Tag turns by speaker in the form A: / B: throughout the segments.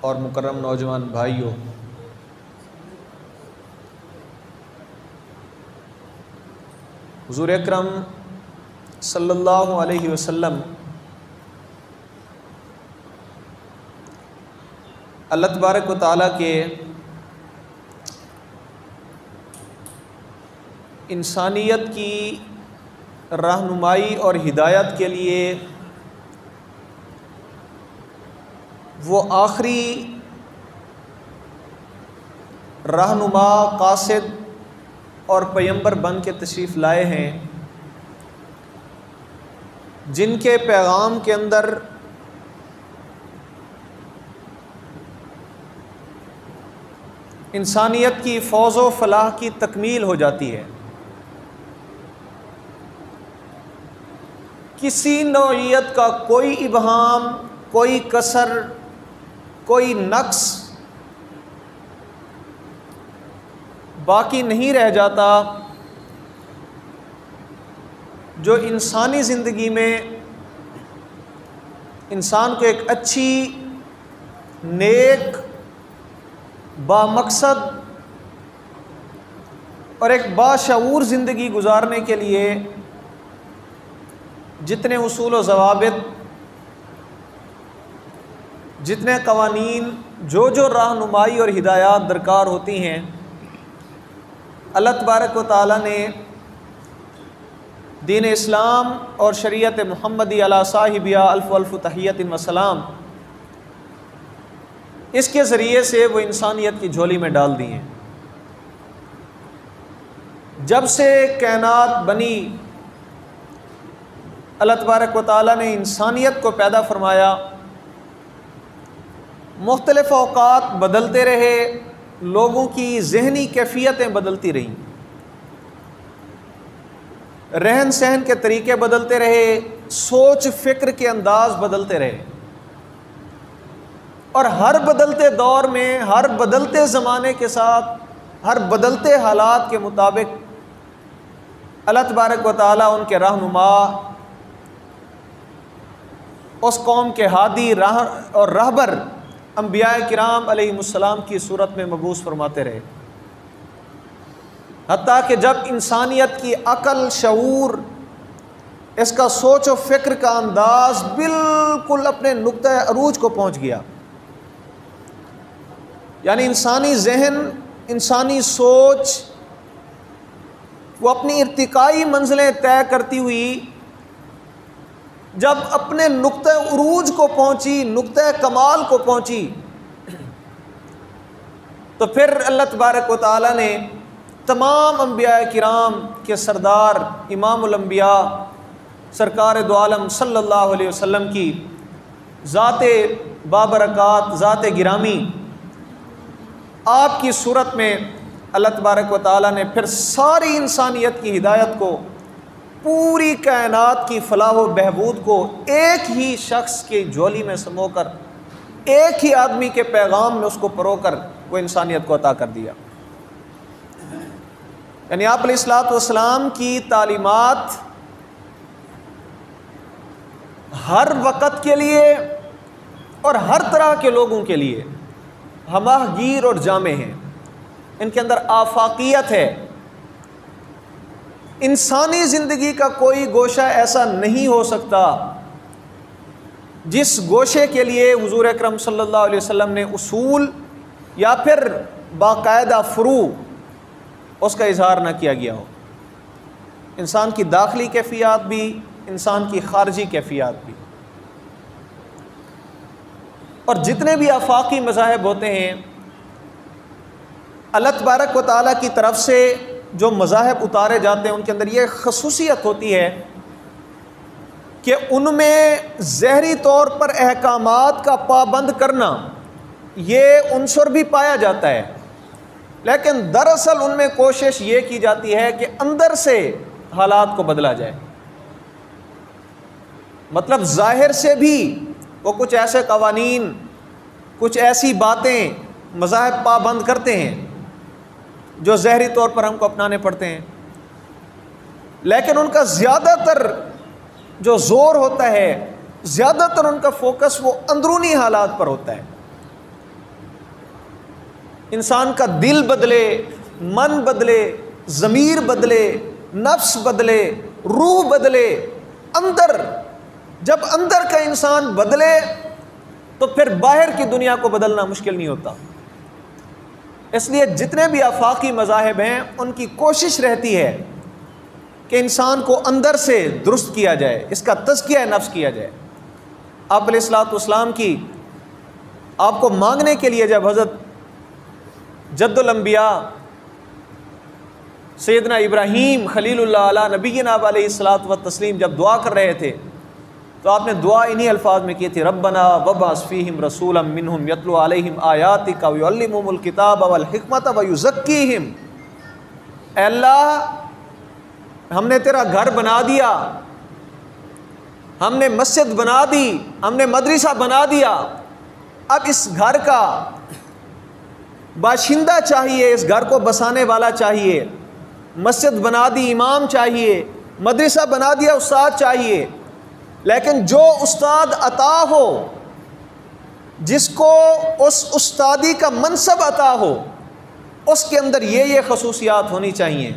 A: اور مکرم نوجوان بھائیوں، حضور اکرم صلی اللہ علیہ وسلم اللہ تبارک و تعالیٰ کے انسانیت کی رہنمائی اور ہدایت کے لیے وہ آخری رہنما، قاصد اور پیغمبر بن کے تشریف لائے ہیں، جن کے پیغام کے اندر انسانیت کی فوز و فلاح کی تکمیل ہو جاتی ہے۔ کسی نوعیت کا کوئی ابہام، کوئی کسر، کوئی نقص باقی نہیں رہ جاتا جو انسانی زندگی میں انسان کو ایک اچھی، نیک، بامقصد اور ایک باشعور زندگی گزارنے کے لیے جتنے اصول و ضوابط، جتنے قوانین، جو رہنمائی اور ہدایات درکار ہوتی ہیں، اللہ تبارک و تعالیٰ نے دین اسلام اور شریعت محمدی علی صاحبہ الف الف تحیت و سلام اس کے ذریعے سے وہ انسانیت کی جھولی میں ڈال دی ہیں۔ جب سے کائنات بنی، اللہ تبارک و تعالیٰ نے انسانیت کو پیدا فرمایا، مختلف اوقات بدلتے رہے، لوگوں کی ذہنی کیفیتیں بدلتی رہیں، رہن سہن کے طریقے بدلتے رہے، سوچ فکر کے انداز بدلتے رہے، اور ہر بدلتے دور میں، ہر بدلتے زمانے کے ساتھ، ہر بدلتے حالات کے مطابق اللہ تبارک و تعالیٰ ان کے رہنما، اس قوم کے ہادی اور رہبر انبیاء کرام علیہ السلام کی صورت میں مبعوث فرماتے رہے، حتیٰ کہ جب انسانیت کی عقل، شعور، اس کا سوچ و فکر کا انداز بالکل اپنے نقطہ عروج کو پہنچ گیا، یعنی انسانی ذہن، انسانی سوچ وہ اپنی ارتقائی منزلیں طے کرتی ہوئی جب اپنے نقطہ عروج کو پہنچی، نقطہ کمال کو پہنچی، تو پھر اللہ تبارک و تعالیٰ نے تمام انبیاء کرام کے سردار امام الانبیاء سرکار دو عالم صلی اللہ علیہ وسلم کی ذات بابرکات، ذات گرامی، آپ کی صورت میں اللہ تبارک و تعالیٰ نے پھر ساری انسانیت کی ہدایت کو، پوری کائنات کی فلاح و بہبود کو ایک ہی شخص کی جھولی میں سمو کر، ایک ہی آدمی کے پیغام میں اس کو پرو کر وہ انسانیت کو عطا کر دیا۔ یعنی آپ علیہ الصلوۃ والسلام کی تعلیمات ہر وقت کے لیے اور ہر طرح کے لوگوں کے لیے ہمہ گیر اور جامع ہیں، ان کے اندر آفاقیت ہے۔ انسانی زندگی کا کوئی گوشہ ایسا نہیں ہو سکتا جس گوشے کے لیے حضور اکرم صلی اللہ علیہ وسلم نے اصول یا پھر باقاعدہ فروع اس کا اظہار نہ کیا گیا ہو۔ انسان کی داخلی کیفیات بھی، انسان کی خارجی کیفیات بھی، اور جتنے بھی آفاقی مذاہب ہوتے ہیں، اللہ تبارک و تعالیٰ کی طرف سے جو مذاہب اتارے جاتے ہیں ان کے اندر یہ خصوصیت ہوتی ہے کہ ان میں ظاہری طور پر احکامات کا پابند کرنا یہ عنصر بھی پایا جاتا ہے، لیکن دراصل ان میں کوشش یہ کی جاتی ہے کہ اندر سے حالات کو بدلا جائے۔ مطلب ظاہر سے بھی وہ کچھ ایسے قوانین، کچھ ایسی باتیں مذاہب پابند کرتے ہیں جو ظاہری طور پر ہم کو اپنانے پڑتے ہیں، لیکن ان کا زیادہ تر جو زور ہوتا ہے، زیادہ تر ان کا فوکس وہ اندرونی حالات پر ہوتا ہے۔ انسان کا دل بدلے، من بدلے، ضمیر بدلے، نفس بدلے، روح بدلے، جب اندر کا انسان بدلے تو پھر باہر کی دنیا کو بدلنا مشکل نہیں ہوتا۔ اس لیے جتنے بھی آفاقی مذاہب ہیں ان کی کوشش رہتی ہے کہ انسان کو اندر سے درست کیا جائے، اس کا تزکیہ نفس کیا جائے۔ آپ علیہ الصلوۃ والسلام کی آپ کو مانگنے کے لیے جب حضرت جد الانبیاء سیدنا ابراہیم خلیل اللہ علیہ نبینا علیہ الصلوۃ والتسلیم جب دعا کر رہے تھے تو آپ نے دعا انہی الفاظ میں کی تھی، ربنا وابعث فیہم رسولا منہم یتلو علیہم آیاتک ویعلمہم الکتاب والحکمت ویزکیہم۔ اے اللہ، ہم نے تیرا گھر بنا دیا، ہم نے مسجد بنا دی، ہم نے مدرسہ بنا دیا، اب اس گھر کا باشندہ چاہیے، اس گھر کو بسانے والا چاہیے۔ مسجد بنا دی امام چاہیے، مدرسہ بنا دیا استاد چاہیے، لیکن جو استاد عطا ہو، جس کو اس استادی کا منصب عطا ہو، اس کے اندر یہ خصوصیات ہونی چاہیے۔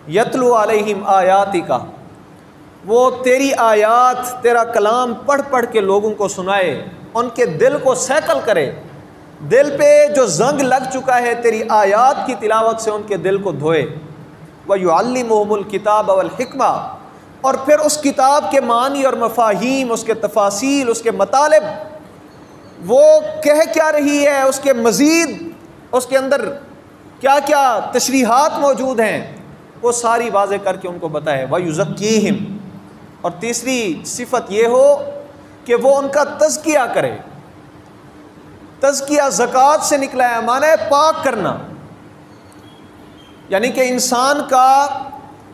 A: یتلو علیہم آیاتک، وہ تیری آیات، تیرا کلام پڑھ پڑھ کے لوگوں کو سنائے، ان کے دل کو سیکل کرے، دل پہ جو زنگ لگ چکا ہے تیری آیات کی تلاوت سے ان کے دل کو دھوئے۔ وَيُعَلِّمُهُمُ الْكِتَابَ وَالْحِكْمَةَ، اور پھر اس کتاب کے معنی اور مفاہیم، اس کے تفاصیل، اس کے مطالب، وہ کہہ کیا رہی ہے، اس کے مزید اس کے اندر کیا کیا تشریحات موجود ہیں، وہ ساری واضح کر کے ان کو بتائے۔ وَيُزَكِّيهِمْ، اور تیسری صفت یہ ہو کہ وہ ان کا تزکیہ کرے۔ تزکیہ زکوٰۃ سے نکلا ہے، معنی ہے پاک کرنا، یعنی کہ انسان کا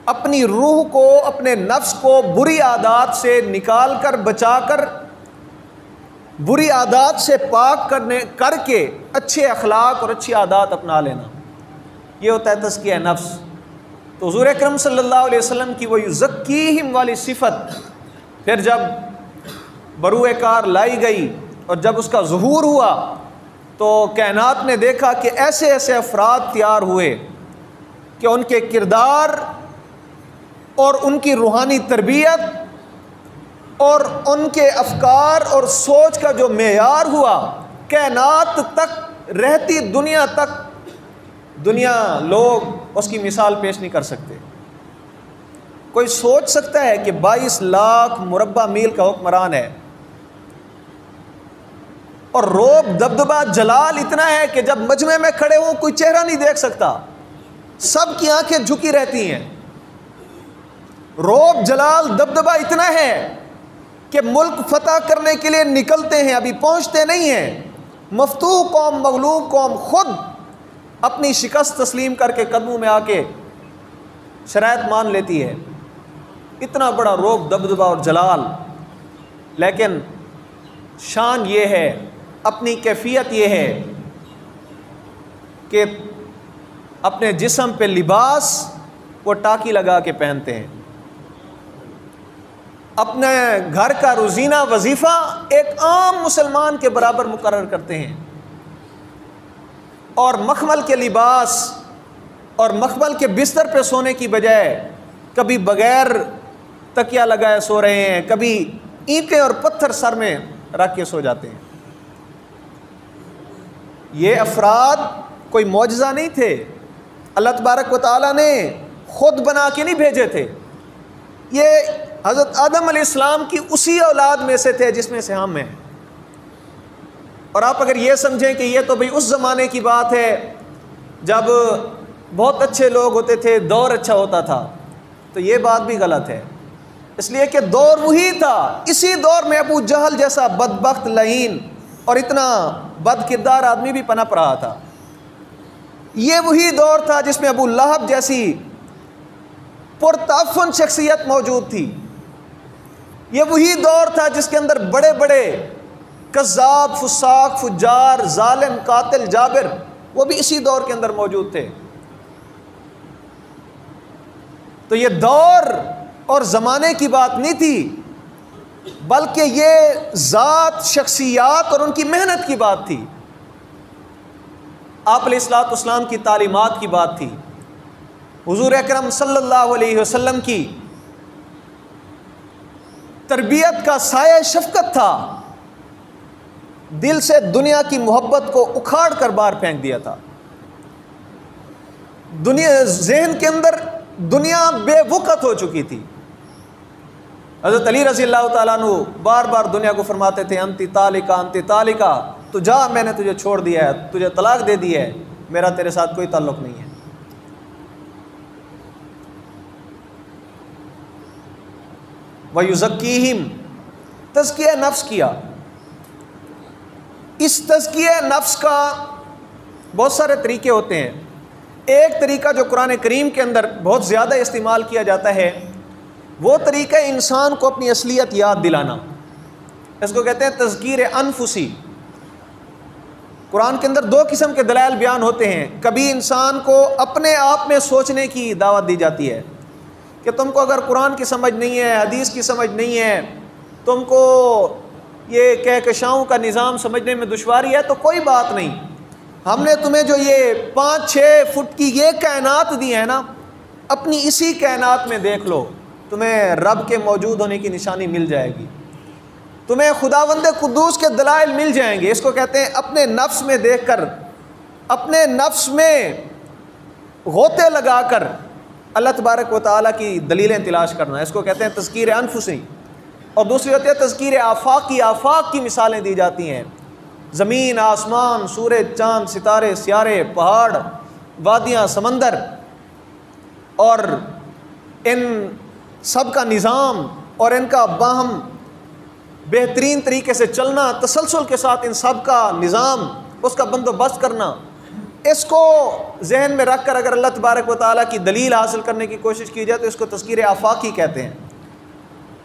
A: اپنی روح کو، اپنے نفس کو بری عادات سے نکال کر، بچا کر، بری عادات سے پاک کر کے اچھے اخلاق اور اچھی عادات اپنا لینا، یہ ہوتا ہے تزکیہ نفس۔ تو حضور اکرم صلی اللہ علیہ وسلم کی وہ یزکیہم والی صفت پھر جب بروئے کار لائی گئی اور جب اس کا ظہور ہوا تو کائنات نے دیکھا کہ ایسے ایسے افراد تیار ہوئے کہ ان کے کردار اور ان کی روحانی تربیت اور ان کے افکار اور سوچ کا جو معیار ہوا، کائنات تک، رہتی دنیا تک، دنیا لوگ اس کی مثال پیش نہیں کر سکتے۔ کوئی سوچ سکتا ہے کہ 22 لاکھ مربع میل کا حکمران ہے اور روب، دبدبہ، جلال اتنا ہے کہ جب مجمع میں کھڑے ہوں کوئی چہرہ نہیں دیکھ سکتا، سب کی آنکھیں جھکی رہتی ہیں۔ روب، جلال، دبدبہ اتنا ہے کہ ملک فتح کرنے کے لیے نکلتے ہیں، ابھی پہنچتے نہیں ہیں، مفتوح قوم، مغلوب قوم خود اپنی شکست تسلیم کر کے قدموں میں آ کے شرائط مان لیتی ہے۔ اتنا بڑا روب، دبدبہ اور جلال، لیکن شان یہ ہے، اپنی کیفیت یہ ہے کہ اپنے جسم پہ لباس وہ ٹاکی لگا کے پہنتے ہیں، اپنے گھر کا روزینہ وظیفہ ایک عام مسلمان کے برابر مقرر کرتے ہیں، اور مخمل کے لباس اور مخمل کے بستر پہ سونے کی بجائے کبھی بغیر تکیہ لگائے سو رہے ہیں، کبھی اینٹیں اور پتھر سر میں رکھ کے سو جاتے ہیں۔ یہ افراد کوئی معجزہ نہیں تھے، اللہ تبارک و تعالیٰ نے خود بنا کے نہیں بھیجے تھے، یہ حضرت آدم علیہ السلام کی اسی اولاد میں سے تھے جس میں سے ہم ہیں۔ اور آپ اگر یہ سمجھیں کہ یہ تو بھئی اس زمانے کی بات ہے جب بہت اچھے لوگ ہوتے تھے، دور اچھا ہوتا تھا، تو یہ بات بھی غلط ہے، اس لیے کہ دور وہی تھا، اسی دور میں ابو جہل جیسا بدبخت، لعین اور اتنا بد کردار آدمی بھی پنپ رہا تھا۔ یہ وہی دور تھا جس میں ابو لہب جیسی پرتعفن شخصیت موجود تھی۔ یہ وہی دور تھا جس کے اندر بڑے بڑے کذاب، فساق، فجار، ظالم، قاتل، جابر، وہ بھی اسی دور کے اندر موجود تھے۔ تو یہ دور اور زمانے کی بات نہیں تھی، بلکہ یہ ذات، شخصیات اور ان کی محنت کی بات تھی۔ آپ علیہ الصلوۃ والسلام کی تعلیمات کی بات تھی، حضور اکرم صلی اللہ علیہ وسلم کی تربیت کا سایہ شفقت تھا، دل سے دنیا کی محبت کو اکھاڑ کر باہر پھینک دیا تھا، دنیا ذہن کے اندر دنیا بے وقت ہو چکی تھی۔ حضرت علی رضی اللہ تعالیٰ عنہ بار بار دنیا کو فرماتے تھے انتی طالقہ انتی طالقہ، تو جا، میں نے تجھے چھوڑ دیا ہے، تجھے طلاق دے دی ہے، میرا تیرے ساتھ کوئی تعلق نہیں ہے۔ وَيُزَكِّيهِمْ، تزکیہ نفس کیا۔ اس تزکیہ نفس کا بہت سارے طریقے ہوتے ہیں۔ ایک طریقہ جو قرآن کریم کے اندر بہت زیادہ استعمال کیا جاتا ہے وہ طریقہ انسان کو اپنی اصلیت یاد دلانا، اس کو کہتے ہیں تذکیر انفسی۔ قرآن کے اندر دو قسم کے دلائل بیان ہوتے ہیں، کبھی انسان کو اپنے آپ میں سوچنے کی دعوت دی جاتی ہے کہ تم کو اگر قرآن کی سمجھ نہیں ہے، حدیث کی سمجھ نہیں ہے، تم کو یہ کہکشاؤں کا نظام سمجھنے میں دشواری ہے تو کوئی بات نہیں، ہم نے تمہیں جو یہ 5-6 فٹ کی یہ کائنات دی ہے نا، اپنی اسی کائنات میں دیکھ لو، تمہیں رب کے موجود ہونے کی نشانی مل جائے گی، تمہیں خداوند قدوس کے دلائل مل جائیں گے۔ اس کو کہتے ہیں اپنے نفس میں دیکھ کر، اپنے نفس میں غوطے لگا کر اللہ تبارک و تعالیٰ کی دلیلیں تلاش کرنا، اس کو کہتے ہیں تذکیر انفسی۔ اور دوسری ہوتی ہے تذکیر آفاقی، آفاق کی مثالیں دی جاتی ہیں، زمین، آسمان، سورج، چاند، ستارے، سیارے، پہاڑ، وادیاں، سمندر، اور ان سب کا نظام اور ان کا باہم بہترین طریقے سے چلنا، تسلسل کے ساتھ ان سب کا نظام، اس کا بندوبست کرنا، اس کو ذہن میں رکھ کر اگر اللہ تبارک و تعالیٰ کی دلیل حاصل کرنے کی کوشش کی جائے تو اس کو تذکیر آفاقی کہتے ہیں۔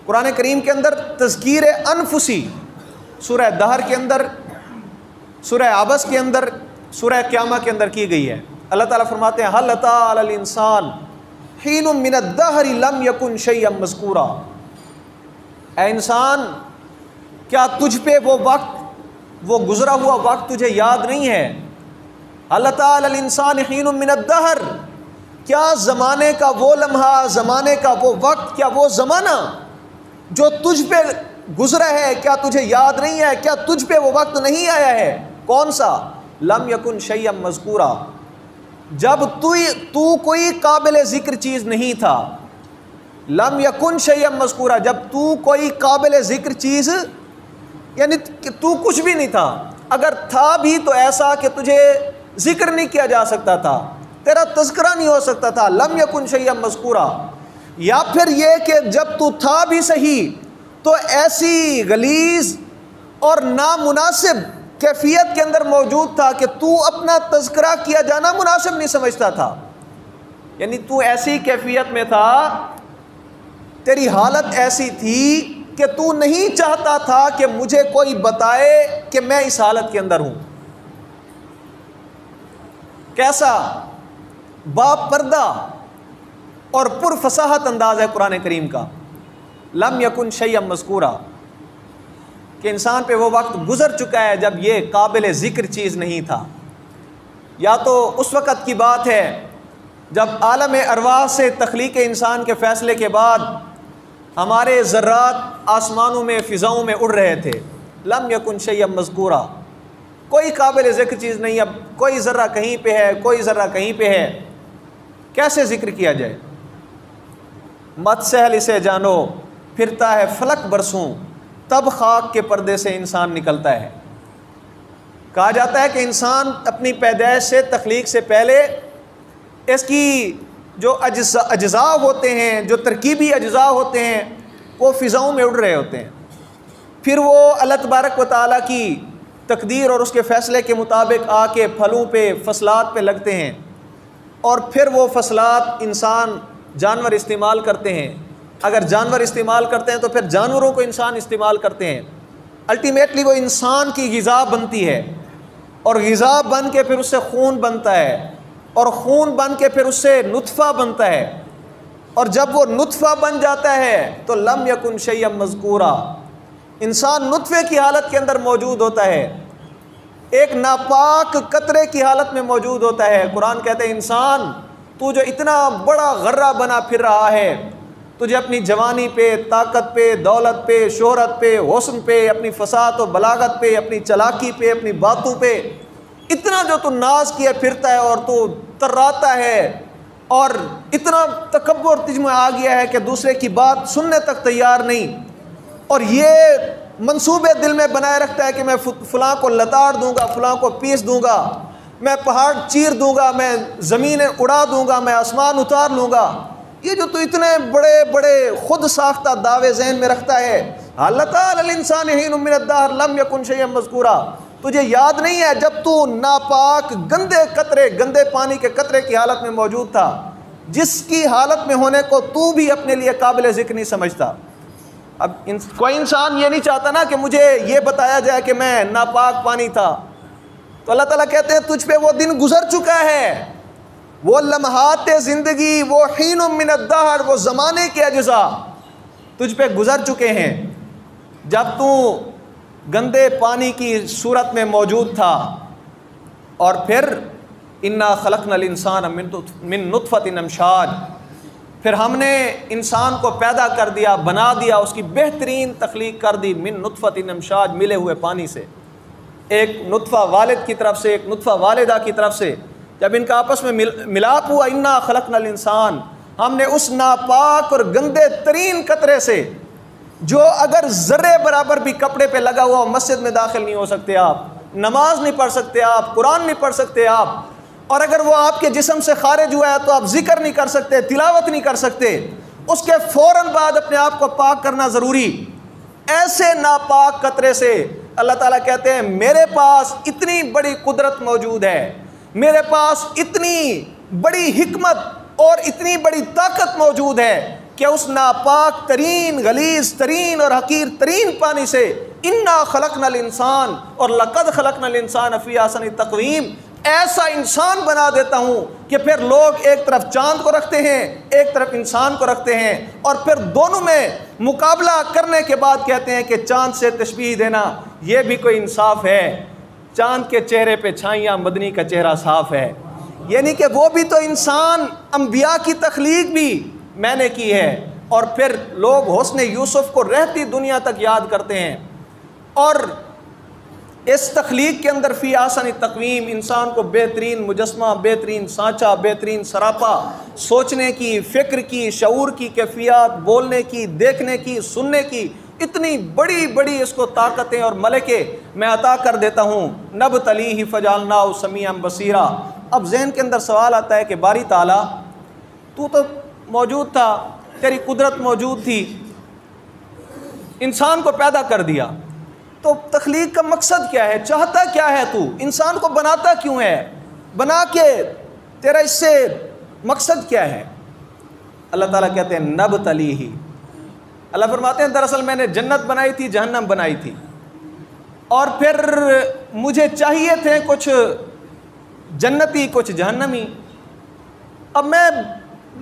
A: قرآن کریم کے اندر تذکیر انفسی سورہ دہر کے اندر، سورہ عبس کے اندر، سورہ قیامہ کے اندر کی گئی ہے۔ اللہ تعالیٰ فرماتے ہیں هل أتى على الإنسان حين من الدهر لم يكن شيئا مذكورا، اے انسان کیا تجھ پہ وہ وقت، وہ گزرا ہوا وقت تجھے یاد نہیں ہے؟ هل أتى على الإنسان حين من الدهر، کیا زمانے کا وہ لمحہ، زمانے کا وہ وقت، کیا وہ زمانہ جو تجھ پہ گزرا ہے کیا تجھے یاد نہیں ہے؟ کیا تجھ پہ وہ وقت نہیں آیا ہے؟ کون سا؟ لم یکن شیئا مذکورا، جب تو کوئی قابل ذکر چیز نہیں تھا۔ لم یکن شیئا مذکورا، جب تو کوئی قابل ذکر چیز، یعنی کہ تو کچھ بھی نہیں تھا، اگر تھا بھی تو ایسا کہ تجھے ذکر نہیں کیا جا سکتا تھا، تیرا تذکرہ نہیں ہو سکتا تھا۔ لم یکن شیئا مذکورا، یا پھر یہ کہ جب تو تھا بھی صحیح تو ایسی غلیظ اور نامناسب کیفیت کے اندر موجود تھا کہ تو اپنا تذکرہ کیا جانا مناسب نہیں سمجھتا تھا، یعنی تو ایسی کیفیت میں تھا، تیری حالت ایسی تھی کہ تو نہیں چاہتا تھا کہ مجھے کوئی بتائے کہ میں اس حالت کے اندر ہوں۔ کیسا با پردہ اور پر فصاحت انداز ہے قرآن کریم کا، لم یکن شیئا مذکورا، کہ انسان پہ وہ وقت گزر چکا ہے جب یہ قابل ذکر چیز نہیں تھا۔ یا تو اس وقت کی بات ہے جب عالم ارواح سے تخلیق انسان کے فیصلے کے بعد ہمارے ذرات آسمانوں میں، فضاؤں میں اڑ رہے تھے، لم یکن شیئا مذکورا، کوئی قابل ذکر چیز نہیں، اب کوئی ذرہ کہیں پہ ہے، کوئی ذرہ کہیں پہ ہے، کیسے ذکر کیا جائے؟ مت سہل اسے جانو، پھرتا ہے فلک برسوں، تب خاک کے پردے سے انسان نکلتا ہے۔ کہا جاتا ہے کہ انسان اپنی پیدائش سے، تخلیق سے پہلے اس کی جو اجزاء ہوتے ہیں، جو ترکیبی اجزاء ہوتے ہیں، وہ فضاؤں میں اڑ رہے ہوتے ہیں، پھر وہ اللہ تبارک و تعالیٰ کی تقدیر اور اس کے فیصلے کے مطابق آ کے پھلوں پہ، فصلات پہ لگتے ہیں، اور پھر وہ فصلات انسان، جانور استعمال کرتے ہیں، اگر جانور استعمال کرتے ہیں تو پھر جانوروں کو انسان استعمال کرتے ہیں، الٹیمیٹلی وہ انسان کی غذا بنتی ہے، اور غذا بن کے پھر اس سے خون بنتا ہے، اور خون بن کے پھر اس سے نطفہ بنتا ہے، اور جب وہ نطفہ بن جاتا ہے تو لم یکن شیئا مذکورا، انسان نطفے کی حالت کے اندر موجود ہوتا ہے، ایک ناپاک قطرے کی حالت میں موجود ہوتا ہے۔ قرآن کہتے ہیں انسان تو جو اتنا بڑا غرہ بنا پھر رہا ہے، تجھے اپنی جوانی پہ، طاقت پہ، دولت پہ، شہرت پہ، حسن پہ، اپنی فصاحت و بلاغت پہ، اپنی چلاکی پہ، اپنی باتوں پہ اتنا جو تو ناز کیے پھرتا ہے اور تو تراتا ہے، اور اتنا تکبر تجھ میں آ گیا ہے کہ دوسرے کی بات سننے تک تیار نہیں، اور یہ منصوبے دل میں بنائے رکھتا ہے کہ میں فلاں کو لتاڑ دوں گا، فلاں کو پیس دوں گا، میں پہاڑ چیر دوں گا، میں زمینیں اڑا دوں گا، میں آسمان اتار لوں گا۔ یہ جو تو اتنے بڑے بڑے خود ساختہ دعوے ذہن میں رکھتا ہے، اللہ الانسان حین من الدہر لم یکن شیئا مذکورا، تجھے یاد نہیں ہے جب تو ناپاک گندے قطرے، گندے پانی کے قطرے کی حالت میں موجود تھا، جس کی حالت میں ہونے کو تو بھی اپنے لیے قابل ذکر نہیں سمجھتا۔ اب کوئی انسان یہ نہیں چاہتا نا کہ مجھے یہ بتایا جائے کہ میں ناپاک پانی تھا، تو اللہ تعالیٰ کہتے ہیں تجھ پہ وہ دن گزر چکا ہے، وہ لمحات زندگی، وہ حین من الدہر، وہ زمانے کے اجزاء تجھ پہ گزر چکے ہیں جب تو گندے پانی کی صورت میں موجود تھا، اور پھر انا خلقنا الانسان من نطفۃ امشاج، پھر ہم نے انسان کو پیدا کر دیا، بنا دیا، اس کی بہترین تخلیق کر دی، من نطفۃ امشاج، ملے ہوئے پانی سے، ایک نطفہ والد کی طرف سے، ایک نطفہ والدہ کی طرف سے، جب ان کا آپس میں ملاپ ہوا، انا خلقنا الانسان، ہم نے اس ناپاک اور گندے ترین قطرے سے، جو اگر ذرے برابر بھی کپڑے پہ لگا ہوا، مسجد میں داخل نہیں ہو سکتے آپ، نماز نہیں پڑھ سکتے آپ، قرآن نہیں پڑھ سکتے آپ، اور اگر وہ آپ کے جسم سے خارج ہوا ہے تو آپ ذکر نہیں کر سکتے، تلاوت نہیں کر سکتے، اس کے فوراً بعد اپنے آپ کو پاک کرنا ضروری۔ ایسے ناپاک قطرے سے اللہ تعالیٰ کہتے ہیں میرے پاس اتنی بڑی قدرت موجود ہے، میرے پاس اتنی بڑی حکمت اور اتنی بڑی طاقت موجود ہے کہ اس ناپاک ترین، غلیظ ترین اور حقیر ترین پانی سے انا خلقنا الانسان اور لقد خلقنا الانسان فی احسن تقویم، ایسا انسان بنا دیتا ہوں کہ پھر لوگ ایک طرف چاند کو رکھتے ہیں، ایک طرف انسان کو رکھتے ہیں، اور پھر دونوں میں مقابلہ کرنے کے بعد کہتے ہیں کہ چاند سے تشبیہ دینا یہ بھی کوئی انصاف ہے، چاند کے چہرے پہ چھائیاں، مدنی کا چہرہ صاف ہے، یعنی کہ وہ بھی تو انسان، انبیاء کی تخلیق بھی میں نے کی ہے، اور پھر لوگ حسن یوسف کو رہتی دنیا تک یاد کرتے ہیں، اور اس تخلیق کے اندر فی احسن تقویم، انسان کو بہترین مجسمہ، بہترین سانچہ، بہترین سراپا، سوچنے کی، فکر کی، شعور کی کیفیات، بولنے کی، دیکھنے کی، سننے کی، اتنی بڑی بڑی اس کو طاقتیں اور ملکے میں عطا کر دیتا ہوں۔ نبتلیہ فجعلناہ سمیعا بصیرا۔ اب ذہن کے اندر سوال آتا ہے کہ باری تعالیٰ تو موجود تھا، تیری قدرت موجود تھی، انسان کو پیدا کر دیا، تو تخلیق کا مقصد کیا ہے؟ چاہتا کیا ہے؟ تو انسان کو بناتا کیوں ہے؟ بنا کے تیرا اس سے مقصد کیا ہے؟ اللہ تعالیٰ کہتے ہیں نبتلیہ، اللہ فرماتے ہیں دراصل میں نے جنت بنائی تھی، جہنم بنائی تھی، اور پھر مجھے چاہیے تھے کچھ جنتی کچھ جہنمی، اب میں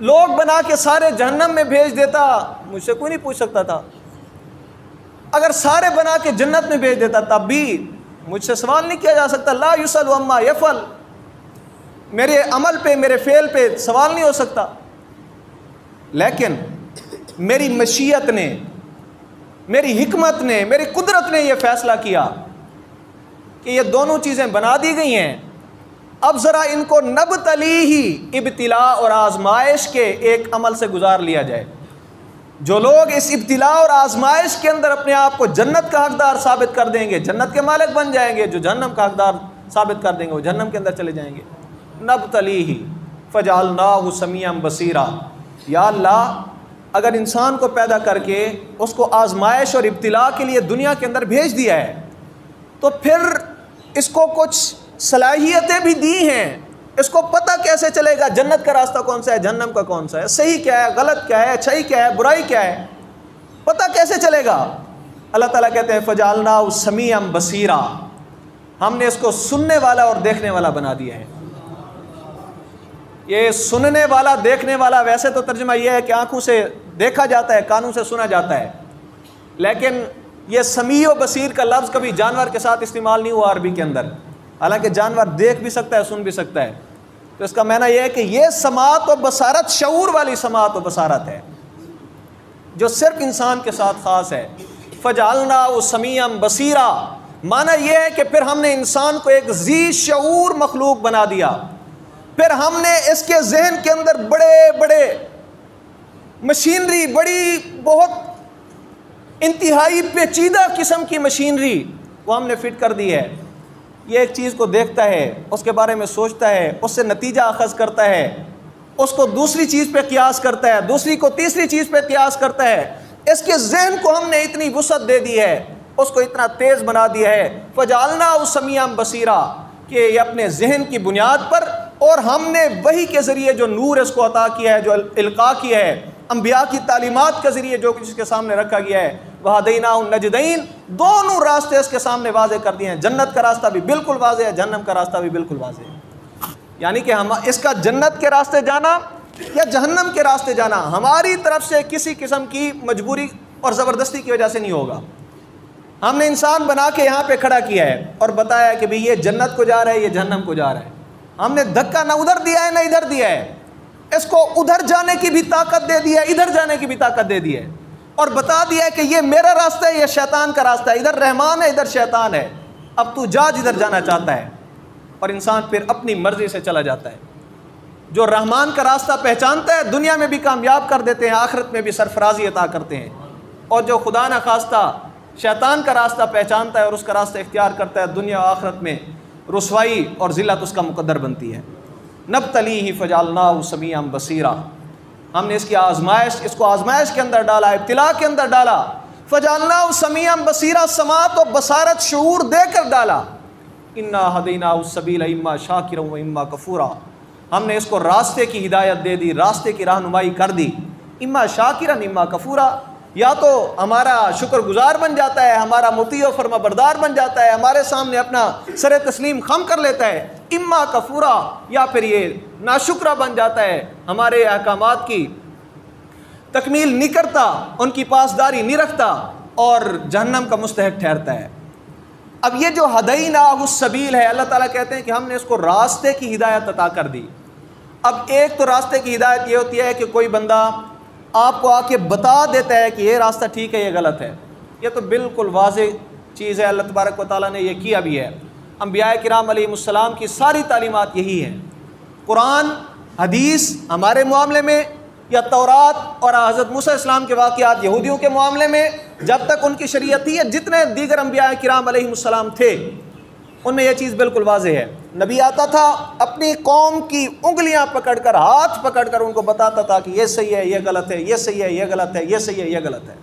A: لوگ بنا کے سارے جہنم میں بھیج دیتا، مجھ سے کوئی نہیں پوچھ سکتا تھا، اگر سارے بنا کے جنت میں بھیج دیتا تب بھی مجھ سے سوال نہیں کیا جا سکتا، لا یسأل عما یفعل، میرے عمل پہ، میرے فعل پہ سوال نہیں ہو سکتا، لیکن میری مشیت نے، میری حکمت نے، میری قدرت نے یہ فیصلہ کیا کہ یہ دونوں چیزیں بنا دی گئی ہیں، اب ذرا ان کو نبتلیہ، ابتلاء اور آزمائش کے ایک عمل سے گزار لیا جائے۔ جو لوگ اس ابتلاء اور آزمائش کے اندر اپنے آپ کو جنت کا حقدار ثابت کر دیں گے، جنت کے مالک بن جائیں گے، جو جہنم کا حقدار ثابت کر دیں گے وہ جہنم کے اندر چلے جائیں گے۔ نبتلیہ فجعلناہ سمیعا بصیرا، یا اللہ اگر انسان کو پیدا کر کے اس کو آزمائش اور ابتلاء کے لیے دنیا کے اندر بھیج دیا ہے تو پھر اس کو کچھ صلاحیتیں بھی دی ہیں، اس کو پتہ کیسے چلے گا جنت کا راستہ کون سا ہے، جہنم کا کون سا ہے، صحیح کیا ہے، غلط کیا ہے، اچھائی کیا ہے، برائی کیا ہے، پتہ کیسے چلے گا؟ اللہ تعالیٰ کہتے ہیں فجعلناہ سمیعا بصیرا، ہم نے اس کو سننے والا اور دیکھنے والا بنا دیا ہے۔ یہ سننے والا دیکھنے والا ویسے تو ترجمہ یہ ہے کہ آنکھوں سے دیکھا جاتا ہے، کانوں سے سنا جاتا ہے، لیکن یہ سمیع و بصیر کا لفظ کبھی جانور کے ساتھ استعمال نہیں ہوا عربی کے اندر، حالانکہ جانور دیکھ بھی سکتا ہے، سن بھی سکتا ہے۔ تو اس کا معنی یہ ہے کہ یہ سماعت و بصارت شعور والی سماعت و بصارت ہے جو صرف انسان کے ساتھ خاص ہے۔ فجعلناہ سمیعا بصیرا، معنی یہ ہے کہ پھر ہم نے انسان کو ایک ذی شعور مخلوق بنا دیا، پھر ہم نے اس کے ذہن کے اندر بڑے بڑے مشینری، بڑی بہت انتہائی پیچیدہ قسم کی مشینری وہ ہم نے فٹ کر دی ہے۔ یہ ایک چیز کو دیکھتا ہے، اس کے بارے میں سوچتا ہے، اس سے نتیجہ اخذ کرتا ہے، اس کو دوسری چیز پہ قیاس کرتا ہے، دوسری کو تیسری چیز پہ قیاس کرتا ہے۔ اس کے ذہن کو ہم نے اتنی وسعت دے دی ہے، اس کو اتنا تیز بنا دیا ہے۔ فجعلناہ سمیعا بصیرا، کہ یہ اپنے ذہن کی بنیاد پر، اور ہم نے وحی کے ذریعے جو نور اس کو عطا کیا ہے، جو القاء کیا ہے، انبیاء کی تعلیمات کے ذریعے جو کچھ اس کے سامنے رکھا گیا ہے، وہدیناہ النجدین، دونوں راستے اس کے سامنے واضح کر دیے ہیں۔ جنت کا راستہ بھی بالکل واضح ہے، جہنم کا راستہ بھی بالکل واضح ہے۔ یعنی کہ ہم اس کا جنت کے راستے جانا یا جہنم کے راستے جانا ہماری طرف سے کسی قسم کی مجبوری اور زبردستی کی وجہ سے نہیں ہوگا۔ ہم نے انسان بنا کے یہاں پہ کھڑا کیا ہے اور بتایا ہے کہ بھئی یہ جنت کو جا رہا ہے، یہ جہنم کو جا رہا ہے۔ ہم نے دھکا نہ ادھر دیا ہے نہ ادھر دیا ہے، اس کو ادھر جانے کی بھی طاقت دے دی ہے، ادھر جانے کی بھی طاقت دے دی ہے، اور بتا دیا ہے کہ یہ میرا راستہ ہے، یہ شیطان کا راستہ ہے، ادھر رحمان ہے ادھر شیطان ہے، اب تو جا جدھر جانا چاہتا ہے۔ اور انسان پھر اپنی مرضی سے چلا جاتا ہے۔ جو رحمان کا راستہ پہچانتا ہے دنیا میں بھی کامیاب کر دیتے ہیں، آخرت میں بھی سرفرازی عطا کرتے ہیں، اور جو خدا نہ خواستہ شیطان کا راستہ پہچانتا ہے اور اس کا راستہ اختیار کرتا ہے، دنیا و آخرت میں رسوائی اور ذلت اس کا مقدر بنتی ہے۔ نبتلیہ فجعلناہ سمیعا بصیرا، ہم نے اس کی آزمائش، اس کو آزمائش کے اندر ڈالا، ابتلا کے اندر ڈالا۔ فجعلناہ سمیعا بصیرا، سماعت و بصارت شعور دے کر ڈالا۔ انا ہدیناہ السبیل اما شاکرا و اما کفورا، ہم نے اس کو راستے کی ہدایت دے دی، راستے کی رہنمائی کر دی۔ اما شاکرا اما کفورا، یا تو ہمارا شکر گزار بن جاتا ہے، ہمارا مطیع و فرما بردار بن جاتا ہے، ہمارے سامنے اپنا سر تسلیم خم کر لیتا ہے، اما کفورا، یا پھر یہ ناشکرہ بن جاتا ہے، ہمارے احکامات کی تکمیل نہیں کرتا، ان کی پاسداری نہیں رکھتا اور جہنم کا مستحق ٹھہرتا ہے۔ اب یہ جو ہدیناہ السبیل ہے، اللہ تعالیٰ کہتے ہیں کہ ہم نے اس کو راستے کی ہدایت عطا کر دی۔ اب ایک تو راستے کی ہدایت یہ ہوتی ہے کہ کوئی بندہ آپ کو آ کے بتا دیتا ہے کہ یہ راستہ ٹھیک ہے، یہ غلط ہے، یہ تو بالکل واضح چیز ہے، اللہ تبارک و تعالیٰ نے یہ کیا بھی ہے۔ انبیاء کرام علیہ السلام کی ساری تعلیمات یہی ہیں۔ قرآن، حدیث ہمارے معاملے میں، یا تورات اور حضرت موسیٰ السلام کے واقعات یہودیوں کے معاملے میں، جب تک ان کی شریعت تھی، جتنے دیگر انبیاء کرام علیہ السلام تھے ان میں یہ چیز بالکل واضح ہے۔ نبی آتا تھا، اپنی قوم کی انگلیاں پکڑ کر، ہاتھ پکڑ کر ان کو بتاتا تھا کہ یہ صحیح ہے، یہ غلط ہے، یہ صحیح ہے، یہ غلط ہے، یہ صحیح ہے، یہ غلط ہے۔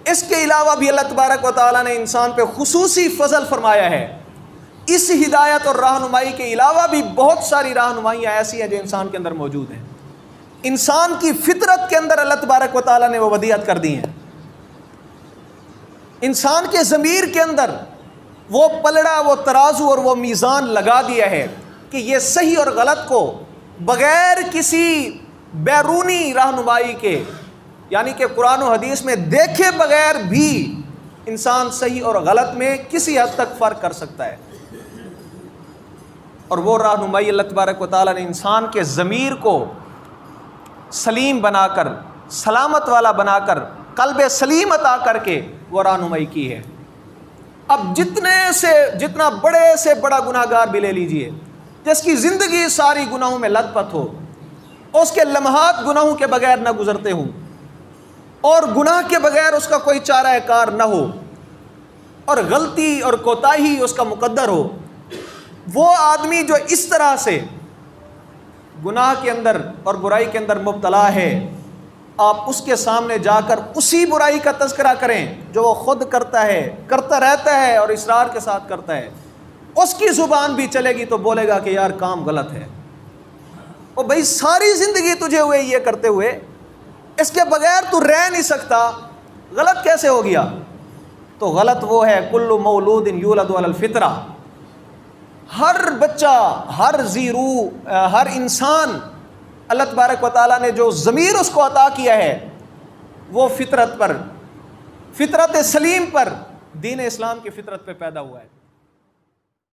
A: اس کے علاوہ بھی اللہ تبارک و تعالیٰ نے انسان پہ خصوصی فضل فرمایا ہے۔ اس ہدایت اور رہنمائی کے علاوہ بھی بہت ساری رہنمائیاں ایسی ہیں جو انسان کے اندر موجود ہیں۔ انسان کی فطرت کے اندر اللہ تبارک و تعالیٰ نے وہ ودیعت کر دی ہیں۔ انسان کے ضمیر کے اندر وہ پلڑا، وہ ترازو اور وہ میزان لگا دیا ہے کہ یہ صحیح اور غلط کو بغیر کسی بیرونی رہنمائی کے، یعنی کہ قرآن و حدیث میں دیکھے بغیر بھی انسان صحیح اور غلط میں کسی حد تک فرق کر سکتا ہے۔ اور وہ رہنمائی اللہ تبارک و تعالیٰ نے انسان کے ضمیر کو سلیم بنا کر، سلامت والا بنا کر، قلب سلیم عطا کر کے وہ رہنمائی کی ہے۔ اب جتنا بڑے سے بڑا گناہ گار بھی لے لیجئے، جس کی زندگی ساری گناہوں میں لت پت ہو، اس کے لمحات گناہوں کے بغیر نہ گزرتے ہوں، اور گناہ کے بغیر اس کا کوئی چارہ کار نہ ہو، اور غلطی اور کوتاہی اس کا مقدر ہو، وہ آدمی جو اس طرح سے گناہ کے اندر اور برائی کے اندر مبتلا ہے، آپ اس کے سامنے جا کر اسی برائی کا تذکرہ کریں جو وہ خود کرتا ہے، کرتا رہتا ہے اور اصرار کے ساتھ کرتا ہے، اس کی زبان بھی چلے گی تو بولے گا کہ یار کام غلط ہے۔ اور بھائی ساری زندگی تجھے ہوئے یہ کرتے ہوئے، اس کے بغیر تو رہ نہیں سکتا، غلط کیسے ہو گیا؟ تو غلط وہ ہے کل مولود یولد علی الفطرہ، ہر بچہ، ہر ذی روح، ہر انسان، اللہ تبارک و تعالیٰ نے جو ضمیر اس کو عطا کیا ہے وہ فطرت پر، فطرت سلیم پر، دین اسلام کی فطرت پہ پیدا ہوا ہے۔